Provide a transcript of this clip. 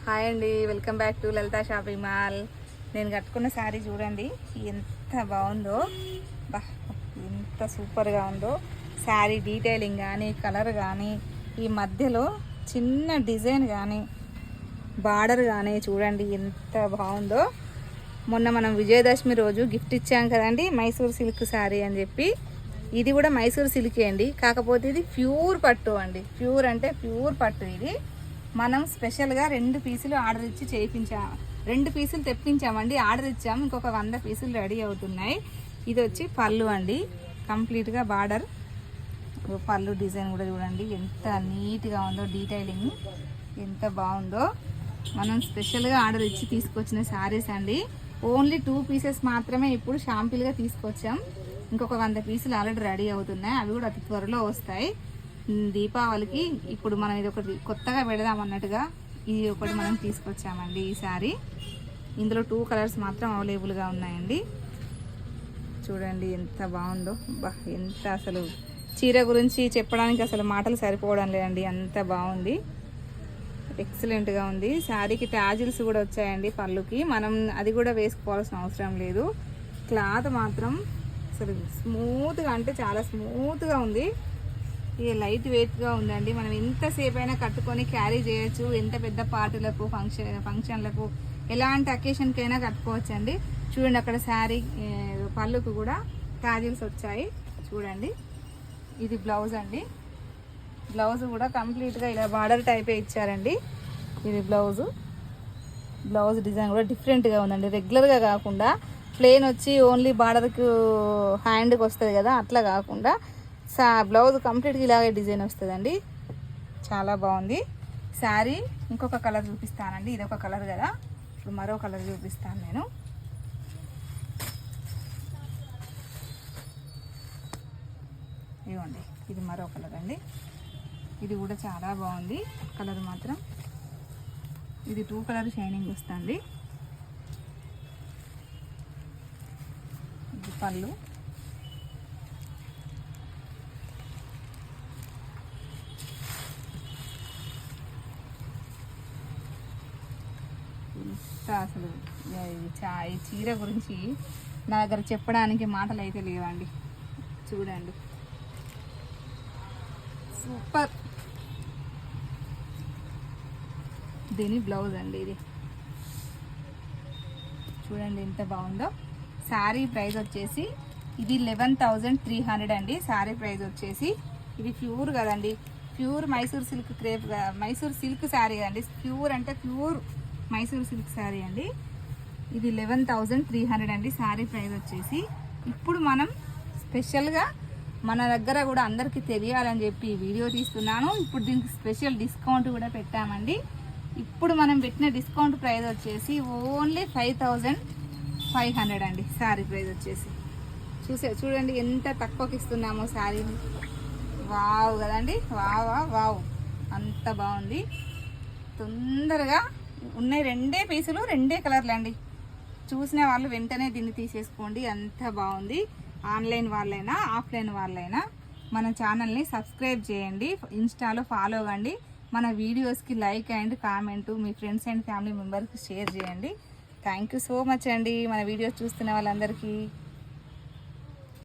Hi అండి, welcome back to Lalitha shopping mall. నేను కట్టుకున్న శారీ చూడండి ఎంత బాగుందో, బా ఎంత సూపర్గా ఉందో. శారీ డీటెయిలింగ్ కానీ, కలర్ కానీ, ఈ మధ్యలో చిన్న డిజైన్ కానీ, బార్డర్ కానీ చూడండి ఎంత బాగుందో. మొన్న మనం విజయదశమి రోజు గిఫ్ట్ ఇచ్చాం కదండి, మైసూర్ సిల్క్ శారీ అని చెప్పి. ఇది కూడా మైసూర్ సిల్కే అండి, కాకపోతే ఇది ప్యూర్ పట్టు అండి. ప్యూర్ అంటే ప్యూర్ పట్టు. ఇది మనం స్పెషల్గా 2 పీసులు ఆర్డర్ ఇచ్చి చేయించాము, 2 పీసులు తెప్పించామండి, ఆర్డర్ ఇచ్చాము. ఇంకొక 100 పీసులు రెడీ అవుతున్నాయి. ఇది వచ్చి పళ్ళు అండి, కంప్లీట్గా బార్డర్. పళ్ళు డిజైన్ కూడా చూడండి ఎంత నీట్గా ఉందో, డీటెయిలింగ్ ఎంత బాగుందో. మనం స్పెషల్గా ఆర్డర్ ఇచ్చి తీసుకొచ్చిన శారీస్ అండి. ఓన్లీ 2 పీసెస్ మాత్రమే ఇప్పుడు షాంపిల్గా తీసుకొచ్చాం. ఇంకొక 100 పీసులు ఆల్రెడీ రెడీ అవుతున్నాయి, అవి కూడా అతి త్వరలో వస్తాయి. దీపావళికి ఇప్పుడు మనం ఇది ఒకటి కొత్తగా పెడదాం అన్నట్టుగా ఇది ఒకటి మనం తీసుకొచ్చామండి ఈ శారీ. ఇందులో 2 కలర్స్ మాత్రం అవైలబుల్గా ఉన్నాయండి. చూడండి ఎంత బాగుందో, బా ఎంత అసలు చీర గురించి చెప్పడానికి అసలు మాటలు సరిపోవడం లేదండి, అంత బాగుంది, ఎక్సలెంట్గా ఉంది. శారీకి ట్యాజిల్స్ కూడా వచ్చాయండి పళ్ళుకి, మనం అది కూడా వేసుకోవాల్సిన అవసరం లేదు. క్లాత్ మాత్రం అసలు స్మూత్గా అంటే చాలా స్మూత్గా ఉంది. ఇది లైట్ వెయిట్గా ఉందండి. మనం ఎంతసేపు అయినా కట్టుకొని క్యారీ చేయొచ్చు. ఎంత పెద్ద పార్టీలకు, ఫంక్షన్లకు, ఎలాంటి అకేషన్కైనా కట్టుకోవచ్చు అండి. చూడండి అక్కడ శారీ పళ్ళుకు కూడా ట్యాజిల్స్ వచ్చాయి చూడండి. ఇది బ్లౌజ్ అండి, బ్లౌజ్ కూడా కంప్లీట్గా ఇలా బార్డర్ టైపే ఇచ్చారండి. ఇది బ్లౌజ్ డిజైన్ కూడా డిఫరెంట్గా ఉందండి. రెగ్యులర్గా కాకుండా ప్లెయిన్ వచ్చి ఓన్లీ బార్డర్కు హ్యాండ్కి వస్తుంది కదా, అట్లా కాకుండా బ్లౌజ్ కంప్లీట్గా ఇలాగే డిజైన్ వస్తుందండి. చాలా బాగుంది శారీ. ఇంకొక కలర్ చూపిస్తానండి, ఇది ఒక కలర్ కదా, ఇప్పుడు మరో కలర్ చూపిస్తాను నేను. ఇవ్వండి, ఇది మరో కలర్ అండి. ఇది కూడా చాలా బాగుంది కలర్ మాత్రం. ఇది 2 కలర్ షైనింగ్ వస్తుంది. ఇది పళ్ళు. అసలు ఈ చీర గురించి నా దగ్గర చెప్పడానికి మాటలు అయితే లేవండి. చూడండి సూపర్. దీని బ్లౌజ్ అండి, ఇది చూడండి ఎంత బాగుందో. శారీ ప్రైస్ వచ్చేసి ఇది 11,300 అండి. శారీ ప్రైస్ వచ్చేసి ఇది ప్యూర్ కదండి, pure Mysore silk crepe, Mysore silk sari అండి. ప్యూర్ అంటే ప్యూర్ మైసూర్ సిల్క్ శారీ అండి. ఇది 11,300 అండి శారీ ప్రైస్ వచ్చేసి. ఇప్పుడు మనం స్పెషల్గా మన దగ్గర కూడా అందరికీ తెలియాలని చెప్పి వీడియో తీస్తున్నాను. ఇప్పుడు దీనికి స్పెషల్ డిస్కౌంట్ కూడా పెట్టామండి. ఇప్పుడు మనం పెట్టిన డిస్కౌంట్ ప్రైస్ వచ్చేసి ఓన్లీ 5,500 అండి శారీ ప్రైస్ వచ్చేసి. చూడండి ఎంత తక్కువకి ఇస్తున్నామో శారీని. వావ్ కదండి, వావ్ అంత బాగుంది. తొందరగా ఉన్నాయి 2 పీసులు, 2 కలర్లు అండి. చూసిన వాళ్ళు వెంటనే దీన్ని తీసేసుకోండి, అంత బాగుంది. ఆన్లైన్ వాళ్ళైనా ఆఫ్లైన్ వాళ్ళైనా మన ఛానల్ని సబ్స్క్రైబ్ చేయండి, ఇన్స్టాలో ఫాలో అవ్వండి, మన వీడియోస్కి లైక్ అండ్ కామెంటు మీ ఫ్రెండ్స్ అండ్ ఫ్యామిలీ మెంబర్స్కి షేర్ చేయండి. థ్యాంక్ యూ సో మచ్ అండి మన వీడియోస్ చూస్తున్న వాళ్ళందరికీ.